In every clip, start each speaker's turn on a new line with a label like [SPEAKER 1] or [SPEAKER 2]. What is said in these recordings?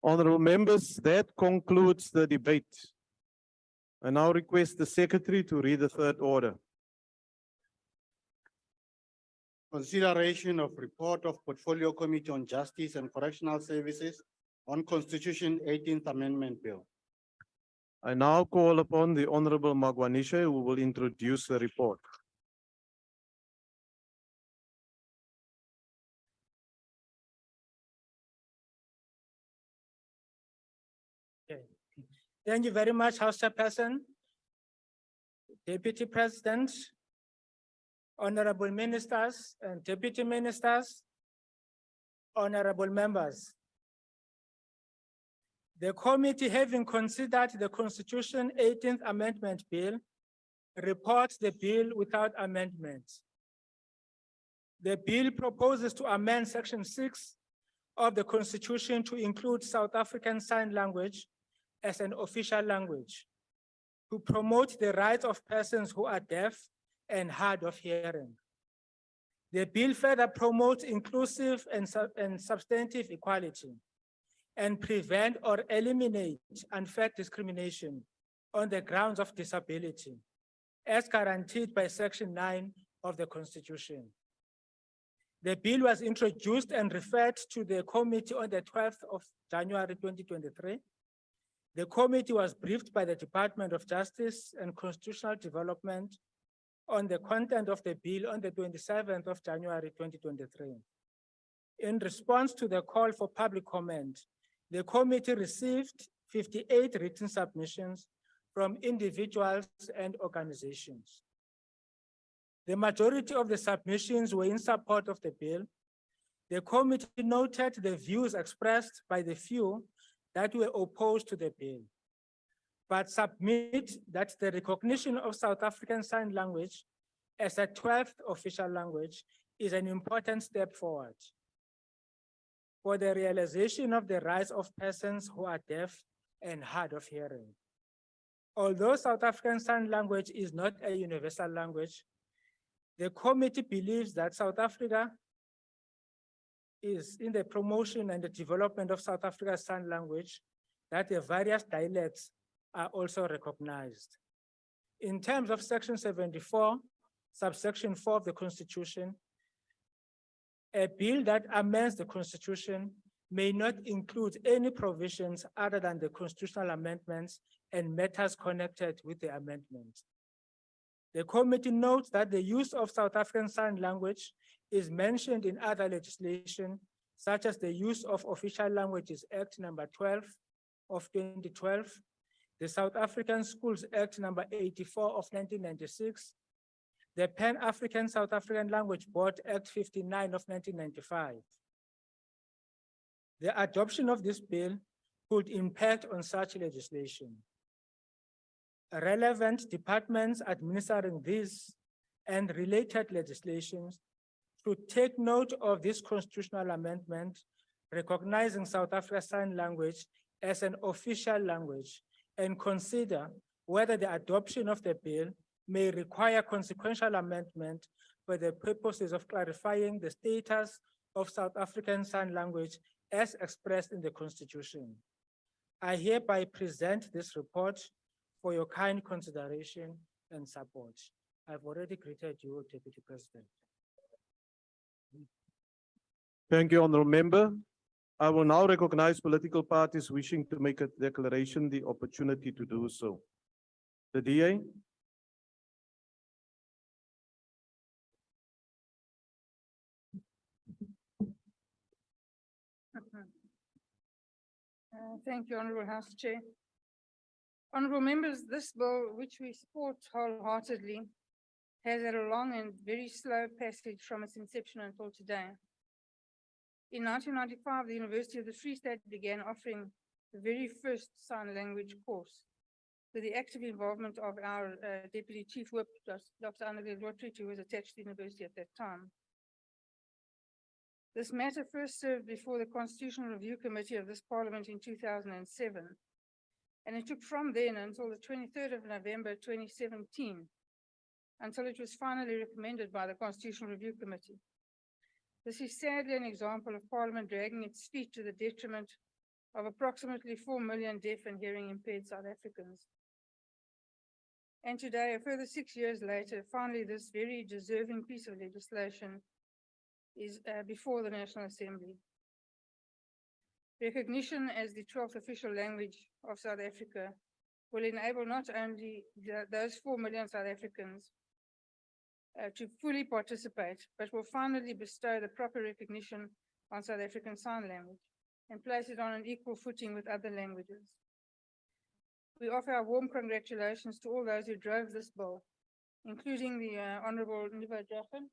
[SPEAKER 1] Honorable members, that concludes the debate. I now request the secretary to read the third order.
[SPEAKER 2] Consideration of report of Portfolio Committee on Justice and Correctional Services on Constitution 18th Amendment Bill.
[SPEAKER 1] I now call upon the Honorable Magwanishe, who will introduce the report.
[SPEAKER 3] Thank you very much, House Chairperson, Deputy President, Honorable Ministers and Deputy Ministers, Honorable Members. The committee, having considered the Constitution 18th Amendment Bill, reports the bill without amendment. The bill proposes to amend Section 6 of the Constitution to include South African Sign Language as an official language, to promote the rights of persons who are deaf and hard of hearing. The bill further promotes inclusive and substantive equality and prevent or eliminate unfair discrimination on the grounds of disability, as guaranteed by Section 9 of the Constitution. The bill was introduced and referred to the committee on the 12th of January 2023. The committee was briefed by the Department of Justice and Constitutional Development on the content of the bill on the 27th of January 2023. In response to the call for public comment, the committee received 58 written submissions from individuals and organizations. The majority of the submissions were in support of the bill. The committee noted the views expressed by the few that were opposed to the bill, but submit that the recognition of South African Sign Language as a 12th official language is an important step forward for the realization of the rights of persons who are deaf and hard of hearing. Although South African Sign Language is not a universal language, the committee believes that South Africa is in the promotion and the development of South Africa's Sign Language, that the various dialects are also recognized. In terms of Section 74, subsection 4 of the Constitution, a bill that amends the Constitution may not include any provisions other than the constitutional amendments and matters connected with the amendment. The committee notes that the use of South African Sign Language is mentioned in other legislation, such as the Use of Official Languages Act number 12 of 2012, the South African Schools Act number 84 of 1996, the Pan-African South African Language Board Act 59 of 1995. The adoption of this bill could impact on such legislation. Relevant departments administering this and related legislations should take note of this constitutional amendment, recognizing South Africa's Sign Language as an official language, and consider whether the adoption of the bill may require consequential amendment for the purposes of clarifying the status of South African Sign Language as expressed in the Constitution. I hereby present this report for your kind consideration and support. I've already greeted you, Deputy President.
[SPEAKER 1] Thank you, Honourable Member. I will now recognize political parties wishing to make a declaration the opportunity to do so. The DA.
[SPEAKER 4] Thank you, Honourable House Chair. Honourable members, this bill, which we support wholeheartedly, has had a long and very slow passage from its inception until today. In 1995, the University of the Free State began offering the very first sign language course with the active involvement of our Deputy Chief Whip, Dr. Annelies Lottridge, who was attached to the university at that time. This matter first served before the Constitutional Review Committee of this Parliament in 2007, and it took from then until the 23rd of November 2017 until it was finally recommended by the Constitutional Review Committee. This is sadly an example of Parliament dragging its feet to the detriment of approximately 4 million deaf and hearing impaired South Africans. And today, a further 6 years later, finally, this very deserving piece of legislation is before the National Assembly. Recognition as the 12th official language of South Africa will enable not only those 4 million South Africans to fully participate, but will finally bestow the proper recognition on South African Sign Language and place it on an equal footing with other languages. We offer our warm congratulations to all those who drove this bill, including the Honorable Nivo Drachen,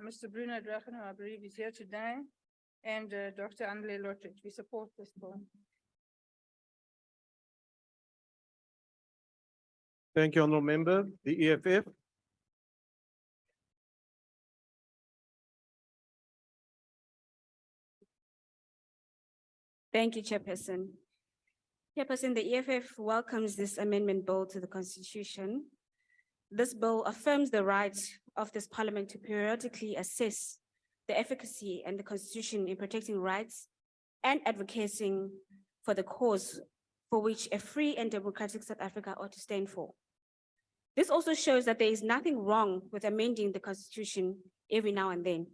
[SPEAKER 4] Mr. Bruno Drachen, who I believe is here today, and Dr. Andile Lottridge. We support this bill.
[SPEAKER 1] Thank you, Honourable Member. The EFF.
[SPEAKER 5] Thank you, Chairperson. Chairperson, the EFF welcomes this amendment bill to the Constitution. This bill affirms the right of this Parliament to periodically assess the efficacy and the Constitution in protecting rights and advocating for the cause for which a free and democratic South Africa ought to stand for. This also shows that there is nothing wrong with amending the Constitution every now and then,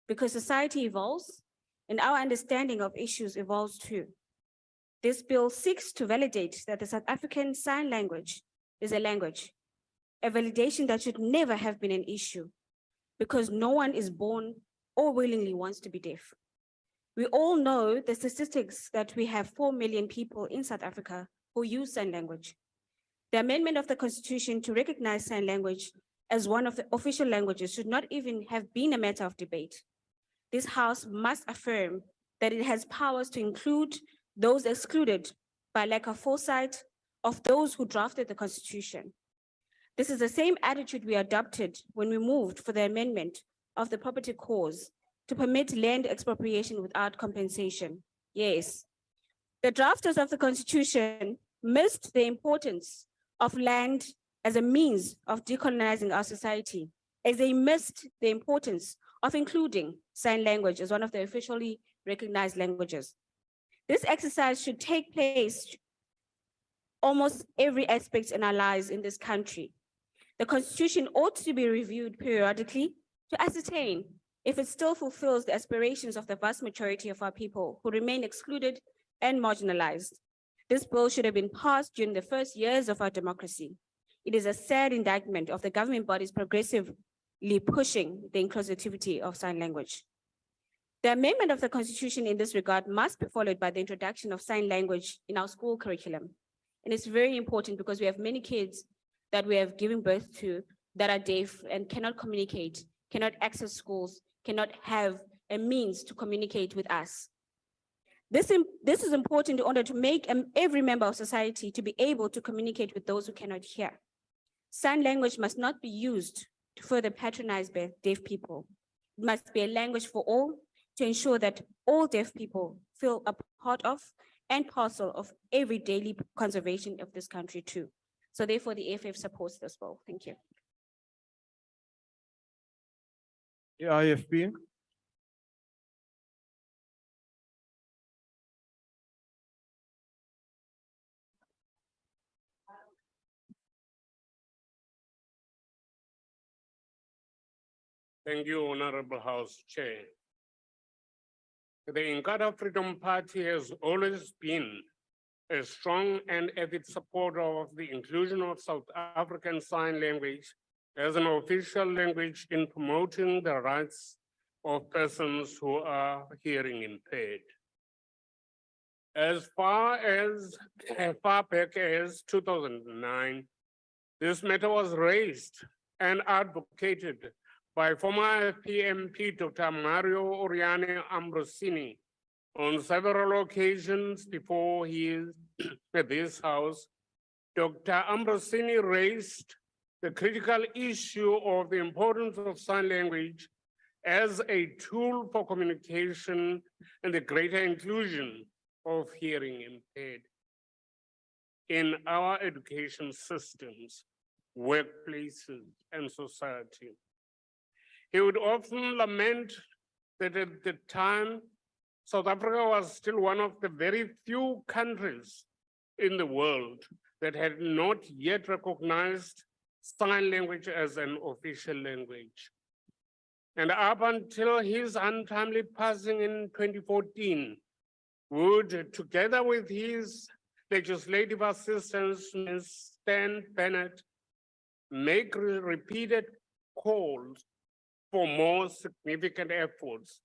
[SPEAKER 5] because society evolves and our understanding of issues evolves too. This bill seeks to validate that the South African Sign Language is a language, a validation that should never have been an issue, because no one is born or willingly wants to be deaf. We all know the statistics that we have 4 million people in South Africa who use sign language. The amendment of the Constitution to recognize sign language as one of the official languages should not even have been a matter of debate. This House must affirm that it has powers to include those excluded by lack of foresight of those who drafted the Constitution. This is the same attitude we adopted when we moved for the amendment of the property clause to permit land expropriation without compensation. Yes, the drafters of the Constitution missed the importance of land as a means of decolonizing our society, as they missed the importance of including sign language as one of the officially recognized languages. This exercise should take place almost every aspect in our lives in this country. The Constitution ought to be reviewed periodically to ascertain if it still fulfills the aspirations of the vast majority of our people who remain excluded and marginalized. This bill should have been passed during the first years of our democracy. It is a sad indictment of the government bodies progressively pushing the inclusivity of sign language. The amendment of the Constitution in this regard must be followed by the introduction of sign language in our school curriculum. And it's very important because we have many kids that we have given birth to that are deaf and cannot communicate, cannot access schools, cannot have a means to communicate with us. This is important in order to make every member of society to be able to communicate with those who cannot hear. Sign language must not be used to further patronize deaf people. It must be a language for all to ensure that all deaf people feel a part of and parcel of every daily conservation of this country too. So therefore the EFF supports this bill. Thank you.
[SPEAKER 1] The IFP.
[SPEAKER 6] Thank you, Honorable House Chair. The Inkatha Freedom Party has always been a strong and avid supporter of the inclusion of South African Sign Language as an official language in promoting the rights of persons who are hearing impaired. As far back as 2009, this matter was raised and advocated by former PMP Dr. Mario Oriane Ambrosini on several occasions before his at this house. Dr. Ambrosini raised the critical issue of the importance of sign language as a tool for communication and the greater inclusion of hearing impaired in our education systems, workplaces, and society. He would often lament that at the time, South Africa was still one of the very few countries in the world that had not yet recognized sign language as an official language. And up until his untimely passing in 2014, Wood, together with his legislative assistant, Ms. Stan Bennett, make repeated calls for more significant efforts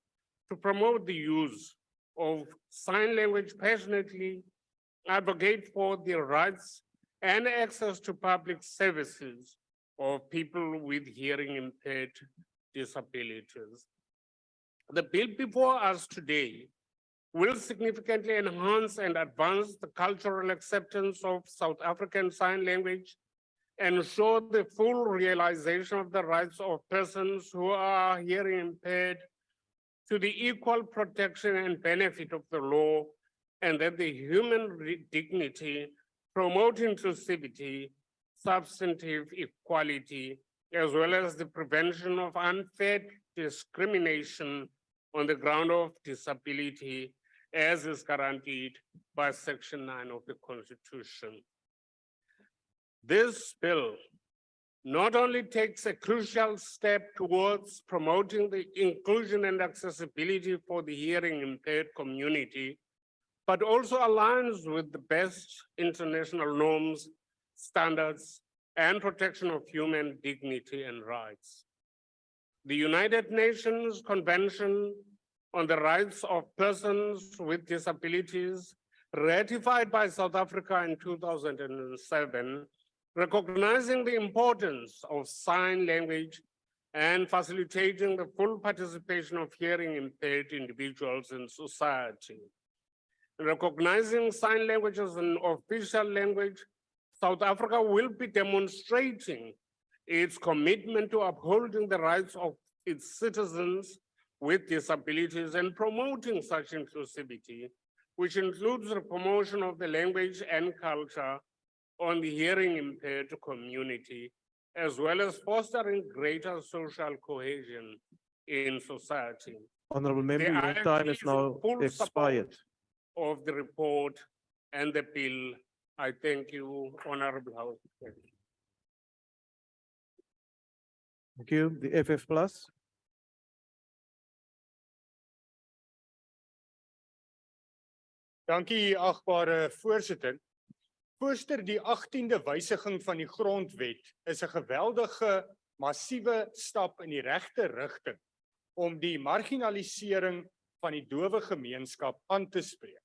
[SPEAKER 6] to promote the use of sign language, passionately advocate for the rights and access to public services of people with hearing impaired disabilities. The bill before us today will significantly enhance and advance the cultural acceptance of South African Sign Language, ensure the full realization of the rights of persons who are hearing impaired to the equal protection and benefit of the law, and that the human dignity, promote inclusivity, substantive equality, as well as the prevention of unfair discrimination on the ground of disability, as is guaranteed by Section 9 of the Constitution. This bill not only takes a crucial step towards promoting the inclusion and accessibility for the hearing impaired community, but also aligns with the best international norms, standards, and protection of human dignity and rights. The United Nations Convention on the Rights of Persons with Disabilities, ratified by South Africa in 2007, recognizing the importance of sign language and facilitating the full participation of hearing impaired individuals in society. Recognizing sign language as an official language, South Africa will be demonstrating its commitment to upholding the rights of its citizens with disabilities and promoting such inclusivity, which includes the promotion of the language and culture on the hearing impaired community, as well as fostering greater social cohesion in society.
[SPEAKER 1] Honorable member, your
[SPEAKER 6] IFP
[SPEAKER 1] time is
[SPEAKER 6] is in
[SPEAKER 1] now
[SPEAKER 6] full
[SPEAKER 1] expired.
[SPEAKER 6] support of the report and the bill. I thank you, Honorable House.
[SPEAKER 1] Thank you. The FF Plus.
[SPEAKER 7] Dankie, agbare voorsitter. Voorsitter, die 18de wysiging van die grondwet is 'n geweldige, massiewe stap in die regte rigting om die marginalisering van die dowe gemeenskap aan te spreek.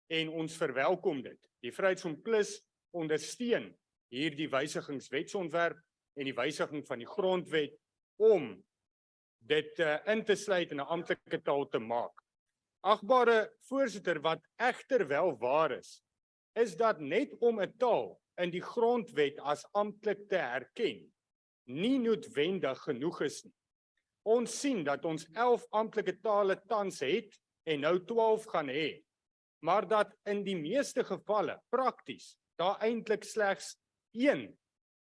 [SPEAKER 7] En ons verwelkom dit. Die Vryheidsfront Plus ondersteun hierdie wysigingswetsontwerp en die wysiging van die grondwet om dit in te sluit in 'n amptelike taal te maak. Agbare voorsitter, wat egter wel waar is dat net om 'n taal in die grondwet as amptelik te erken, nie noodwendig genoeg is nie. Ons sien dat ons 11 amptelike tale tans het en nou 12 gaan hê, maar dat in die meeste gevalle prakties daar eintlik slegs 1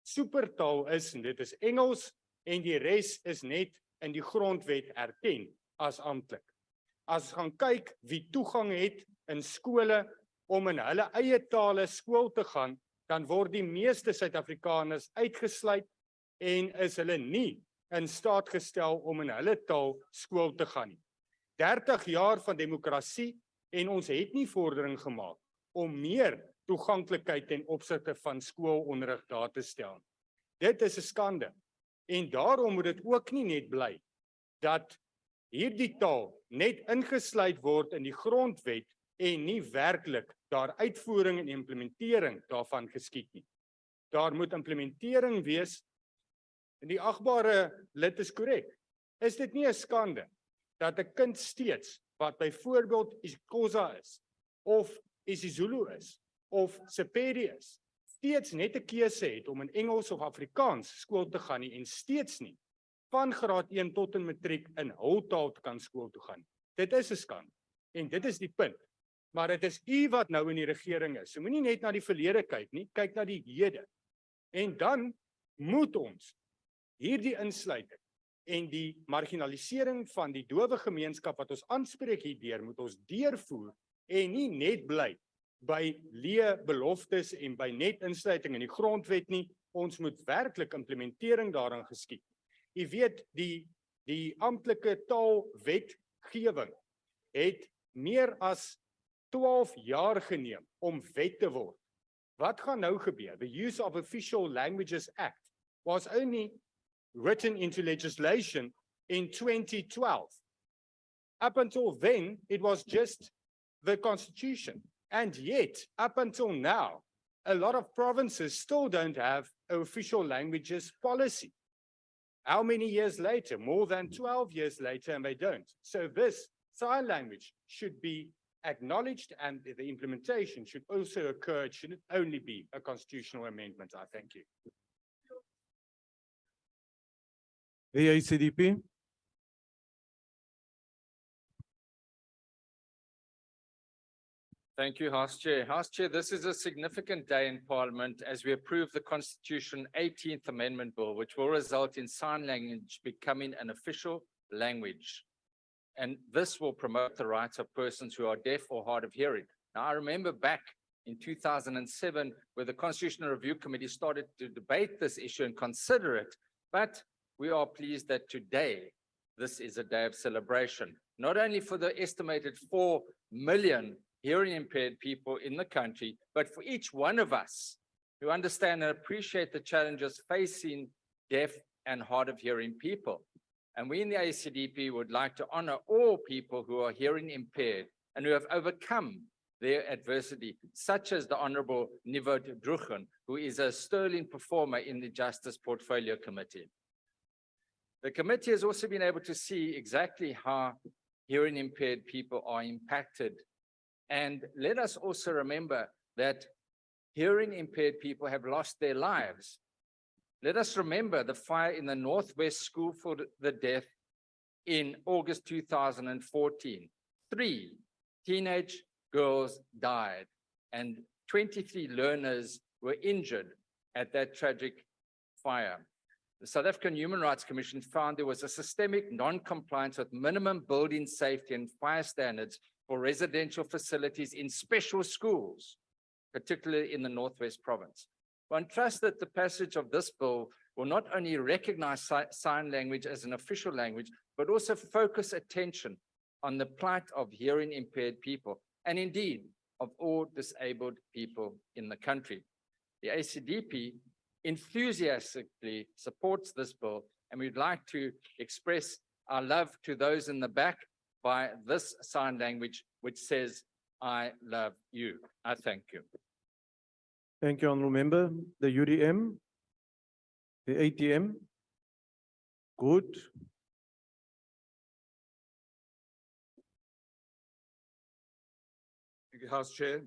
[SPEAKER 7] supertaal is, en dit is Engels, en die res is net in die grondwet erken as amptelik. As gaan kyk wie toegang het in skole om in hulle eie tale skool te gaan, dan word die meeste Suid-Afrikaners uitgesluit en is hulle nie in staat gestel om in hulle taal skool te gaan nie. 30 jaar van demokrasie en ons het nie vordering gemaak om meer toeganklikheid ten opsigte van skoolonderrig daar te stel. Dit is 'n skande. En daarom moet dit ook nie net bly dat hierdie taal net ingesluit word in die grondwet en nie werklik daar uitvoering en implementering daarvan geskied nie. Daar moet implementering wees. En die agbare lid is korrek. Is dit nie 'n skande dat 'n kind steeds wat byvoorbeeld isiXhosa is of isiZulu is of Sepedi is, steeds net 'n keuse het om in Engels of Afrikaans skool te gaan nie en steeds nie van graad 1 tot en matriek in hul taal kan skool toe gaan. Dit is 'n skande en dit is die punt. Maar dit is u wat nou in die regering is. So moenie net na die verlede kyk nie, kyk na die hede. En dan moet ons hierdie insluiting en die marginalisering van die dowe gemeenskap wat ons aanspreek hierdeur moet ons deurvoer en nie net bly by leë beloftes en by net insluiting in die grondwet nie. Ons moet werklik implementering daarin geskied. U weet die amptelike taalwetgewing het meer as 12 jaar geneem om wet te word. Wat gaan nou gebeur? The Use of Official Languages Act was only written into legislation in 2012. Up until then, it was just the constitution. And yet, up until now, a lot of provinces still don't have an official languages policy. How many years later? More than 12 years later, and they don't. So this sign language should be acknowledged, and the implementation should also occur. It shouldn't only be a constitutional amendment. I thank you.
[SPEAKER 1] The ACDP,
[SPEAKER 8] Thank you, House Chair. House Chair, this is a significant day in Parliament as we approve the Constitution 18th Amendment Bill, which will result in sign language becoming an official language. And this will promote the rights of persons who are deaf or hard of hearing. Now, I remember back in 2007, where the Constitutional Review Committee started to debate this issue and consider it, but we are pleased that today, this is a day of celebration, not only for the estimated 4 million hearing impaired people in the country, but for each one of us who understand and appreciate the challenges facing deaf and hard of hearing people. And we in the ACDP would like to honor all people who are hearing impaired and who have overcome their adversity, such as the Honorable Nivot Druchen, who is a sterling performer in the Justice Portfolio Committee. The committee has also been able to see exactly how hearing impaired people are impacted. And let us also remember that hearing impaired people have lost their lives. Let us remember the fire in the Northwest School for the Deaf in August 2014. 3 teenage girls died and 23 learners were injured at that tragic fire. The South African Human Rights Commission found there was a systemic non-compliance with minimum building safety and fire standards for residential facilities in special schools, particularly in the Northwest Province. One trusts that the passage of this bill will not only recognize sign language as an official language, but also focus attention on the plight of hearing impaired people, and indeed of all disabled people in the country. The ACDP enthusiastically supports this bill, and we'd like to express our love to those in the back by this sign language, which says, "I love you." I thank you.
[SPEAKER 1] thank you, Honourable Member. The UDM, the ATM, good.
[SPEAKER 9] Thank you, House Chair.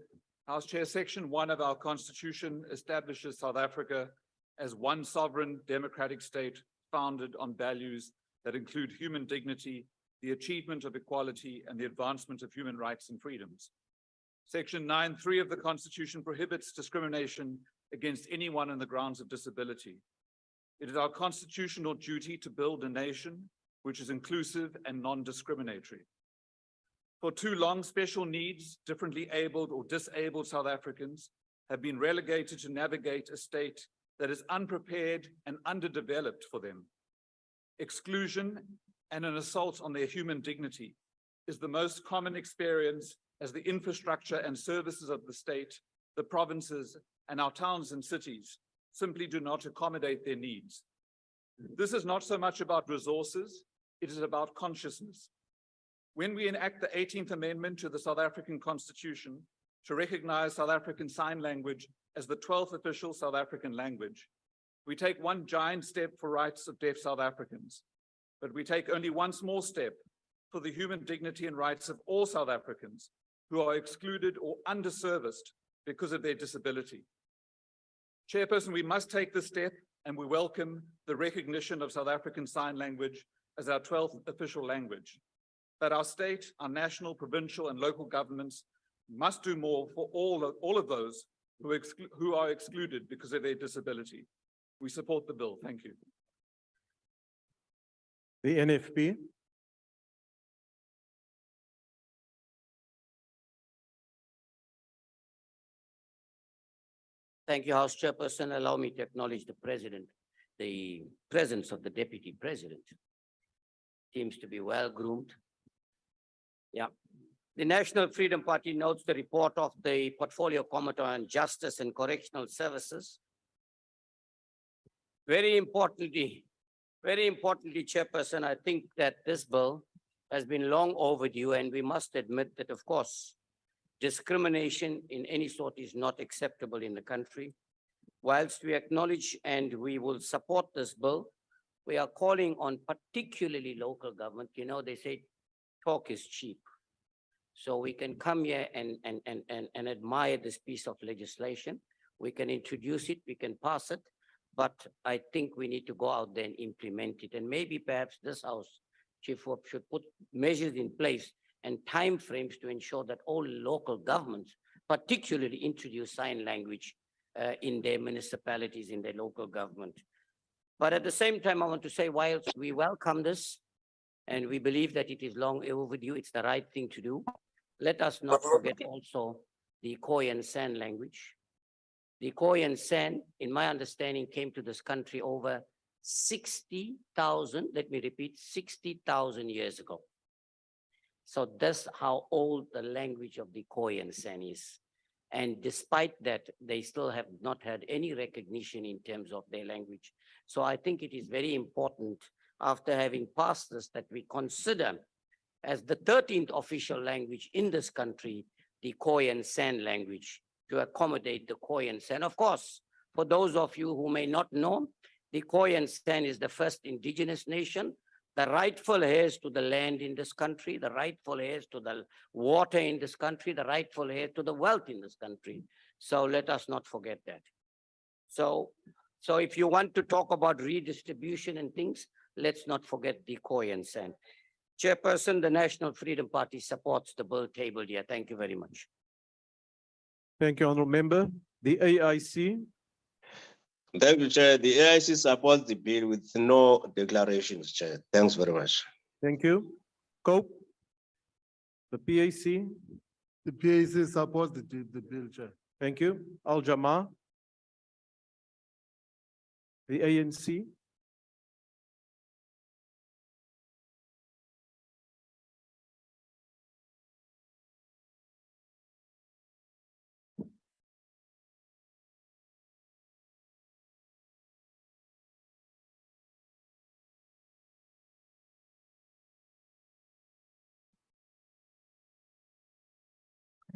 [SPEAKER 9] House Chair, Section 1 of our Constitution establishes South Africa as one sovereign democratic state founded on values that include human dignity, the achievement of equality, and the advancement of human rights and freedoms. Section 9(3) of the Constitution prohibits discrimination against anyone on the grounds of disability. It is our constitutional duty to build a nation which is inclusive and non-discriminatory. For too long, special needs, differently abled or disabled South Africans have been relegated to navigate a state that is unprepared and underdeveloped for them. Exclusion and an assault on their human dignity is the most common experience as the infrastructure and services of the state, the provinces, and our towns and cities simply do not accommodate their needs. This is not so much about resources, it is about consciousness. When we enact the 18th Amendment to the South African Constitution to recognize South African Sign Language as the 12th official South African language, we take one giant step for rights of deaf South Africans, but we take only one small step for the human dignity and rights of all South Africans who are excluded or underserviced because of their disability. Chairperson, we must take this step, and we welcome the recognition of South African Sign Language as our 12th official language. But our state, our national, provincial, and local governments must do more for all of those who are excluded because of their disability. We support the bill. Thank you.
[SPEAKER 1] The NFP,
[SPEAKER 10] Thank you, House Chairperson. Allow me to acknowledge the President, the presence of the Deputy President. Seems to be well groomed. Yeah. The National Freedom Party notes the report of the Portfolio Committee on Justice and Correctional Services. Very importantly, Chairperson, I think that this bill has been long overdue, and we must admit that, of course, discrimination in any sort is not acceptable in the country. Whilst we acknowledge and we will support this bill, we are calling on particularly local government. You know, they say talk is cheap. So we can come here and admire this piece of legislation. We can introduce it, we can pass it, but I think we need to go out there and implement it. And maybe perhaps this House, Chief Whip, should put measures in place and timeframes to ensure that all local governments particularly introduce sign language in their municipalities, in their local government. But at the same time, I want to say, whilst we welcome this and we believe that it is long overdue, it's the right thing to do, let us not forget also the Khoi and San language. The Khoi and San, in my understanding, came to this country over 60,000, let me repeat, 60,000 years ago. So that's how old the language of the Khoi and San is. And despite that, they still have not had any recognition in terms of their language. So I think it is very important, after having passed this, that we consider as the 13th official language in this country, the Khoi and San language, to accommodate the Khoi and San. Of course, for those of you who may not know, the Khoi and San is the first indigenous nation, the rightful heirs to the land in this country, the rightful heirs to the water in this country, the rightful heirs to the wealth in this country. So let us not forget that. So if you want to talk about redistribution and things, let's not forget the Khoi and San. Chairperson, the National Freedom Party supports the bill tabled here. Thank you very much.
[SPEAKER 1] thank you, Honourable Member. The AIC,
[SPEAKER 11] Thank you, Chair. The AIC supports the bill with no declarations, Chair. Thanks very much.
[SPEAKER 1] thank you. Cope, the PAC,
[SPEAKER 12] The PAC supports the bill, Chair.
[SPEAKER 1] thank you. Al Jama, the ANC,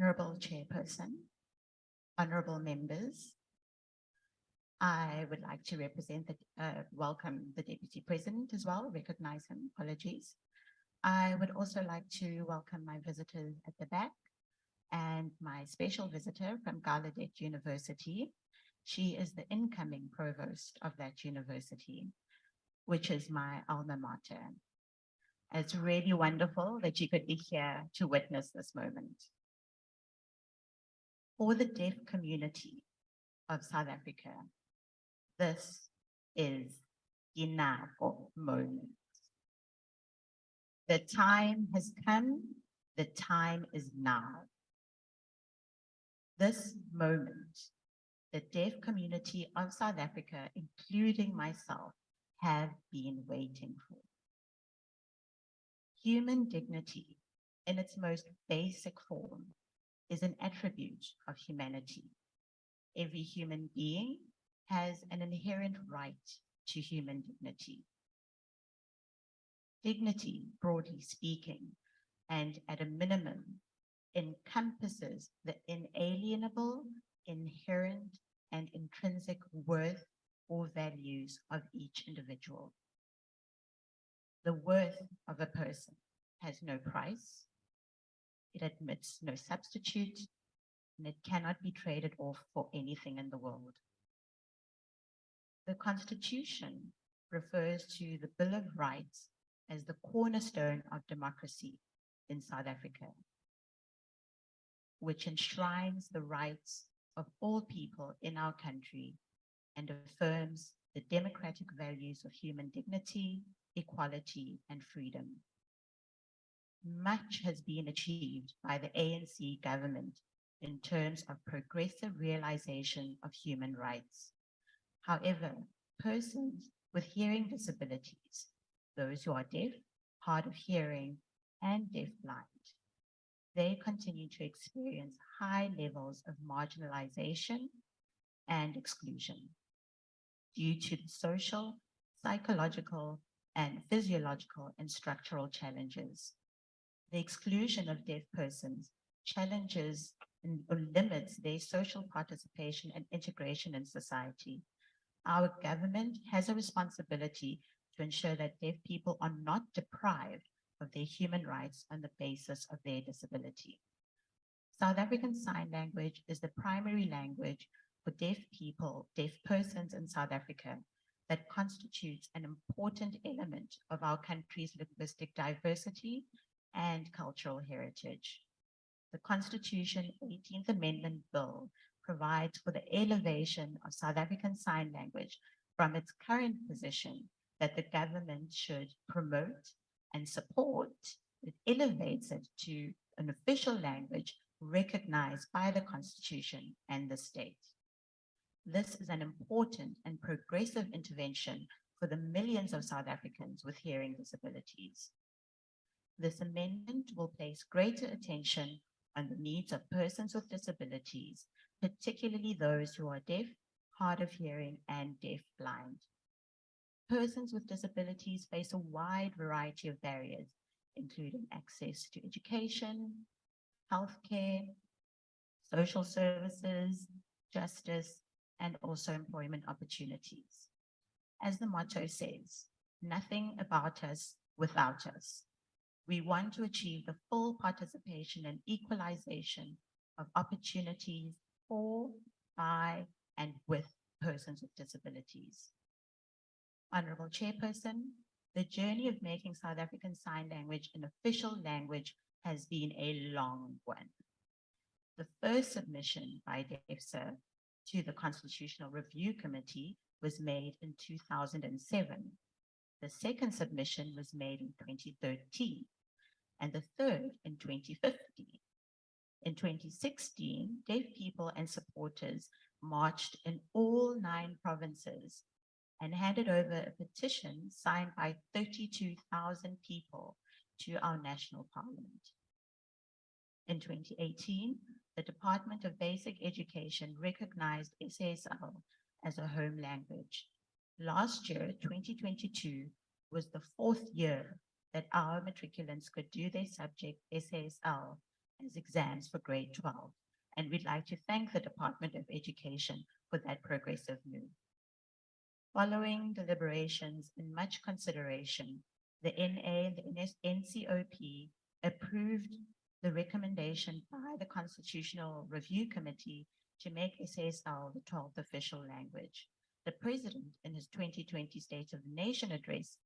[SPEAKER 13] Honorable Chairperson, honorable members, I would like to welcome the Deputy President as well, recognize him, apologies. I would also like to welcome my visitors at the back and my special visitor from Gallaudet University. She is the incoming provost of that university, which is my alma mater. It's really wonderful that you could be here to witness this moment. For the deaf community of South Africa, this is Inako moment. The time has come, the time is now. This moment, the deaf community of South Africa, including myself, have been waiting for. Human dignity in its most basic form is an attribute of humanity. Every human being has an inherent right to human dignity. Dignity, broadly speaking, and at a minimum, encompasses the inalienable, inherent, and intrinsic worth or values of each individual. The worth of a person has no price. It admits no substitute, and it cannot be traded off for anything in the world. The Constitution refers to the Bill of Rights as the cornerstone of democracy in South Africa, which enshrines the rights of all people in our country and affirms the democratic values of human dignity, equality, and freedom. Much has been achieved by the ANC government in terms of progressive realization of human rights. However, persons with hearing disabilities, those who are deaf, hard of hearing, and deafblind, they continue to experience high levels of marginalization and exclusion due to the social, psychological, and physiological and structural challenges. The exclusion of deaf persons challenges or limits their social participation and integration in society. Our government has a responsibility to ensure that deaf people are not deprived of their human rights on the basis of their disability. South African Sign Language is the primary language for deaf people, deaf persons in South Africa that constitutes an important element of our country's linguistic diversity and cultural heritage. The Constitution 18th Amendment Bill provides for the elevation of South African Sign Language from its current position that the government should promote and support. It elevates it to an official language recognized by the Constitution and the state. This is an important and progressive intervention for the millions of South Africans with hearing disabilities. This amendment will place greater attention on the needs of persons with disabilities, particularly those who are deaf, hard of hearing, and deafblind. Persons with disabilities face a wide variety of barriers, including access to education, healthcare, social services, justice, and also employment opportunities. As the motto says, nothing about us without us. We want to achieve the full participation and equalization of opportunities for, by, and with persons with disabilities. Honorable Chairperson, the journey of making South African Sign Language an official language has been a long one. The first submission by DEFSA to the Constitutional Review Committee was made in 2007. The second submission was made in 2013, and the third in 2015. In 2016, deaf people and supporters marched in all 9 provinces and handed over a petition signed by 32,000 people to our national parliament. In 2018, the Department of Basic Education recognized SASL as a home language. Last year, 2022, was the 4th year that our matriculants could do their subject SASL as exams for grade 12. And we'd like to thank the Department of Education for that progressive move. Following deliberations and much consideration, the NA and the NCOP approved the recommendation by the Constitutional Review Committee to make SASL the 12th official language. The President, in his 2020 State of the Nation address,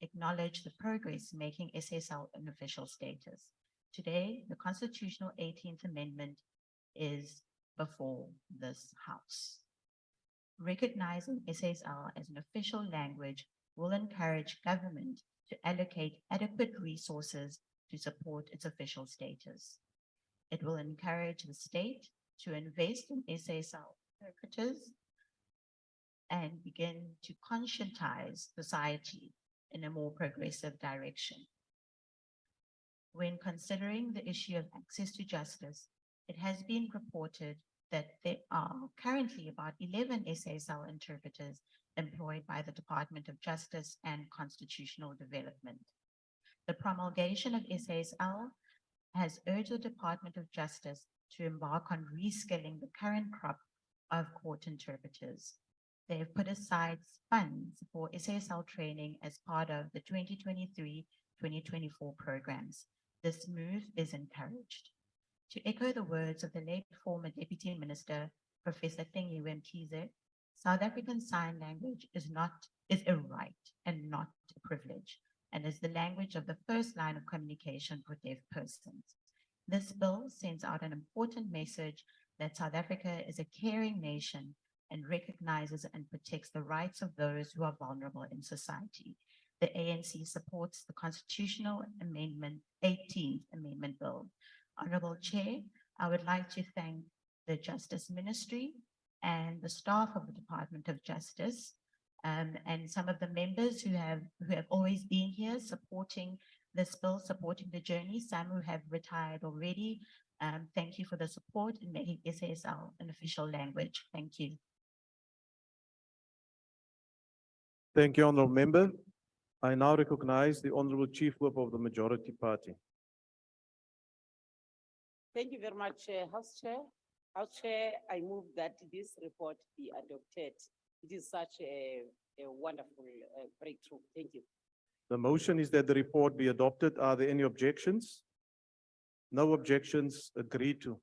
[SPEAKER 13] acknowledged the progress making SASL an official status. Today, the Constitutional 18th Amendment is before this House. Recognizing SASL as an official language will encourage government to allocate adequate resources to support its official status. It will encourage the state to invest in SASL interpreters and begin to conscientize society in a more progressive direction. When considering the issue of access to justice, it has been reported that there are currently about 11 SASL interpreters employed by the Department of Justice and Constitutional Development. The promulgation of SASL has urged the Department of Justice to embark on reskilling the current crop of court interpreters. They have put aside funds for SASL training as part of the 2023-2024 programs. This move is encouraged. To echo the words of the late former Deputy Minister, Professor Thengiwe Mkhize, South African Sign Language is a right and not a privilege, and is the language of the first line of communication for deaf persons. This bill sends out an important message that South Africa is a caring nation and recognizes and protects the rights of those who are vulnerable in society. the ANC supports the Constitutional Amendment, 18th Amendment Bill. Honorable Chair, I would like to thank the Justice Ministry and the staff of the Department of Justice, and some of the members who have always been here supporting this bill, supporting the journey, some who have retired already. Thank you for the support in making SASL an official language. Thank you.
[SPEAKER 1] Thank you, honorable member. I now recognize the Honorable Chief Whip of the Majority Party.
[SPEAKER 14] Thank you very much, House Chair. House Chair, I move that this report be adopted. It is such a wonderful breakthrough. Thank you.
[SPEAKER 1] The motion is that the report be adopted. Are there any objections? No objections, agreed to.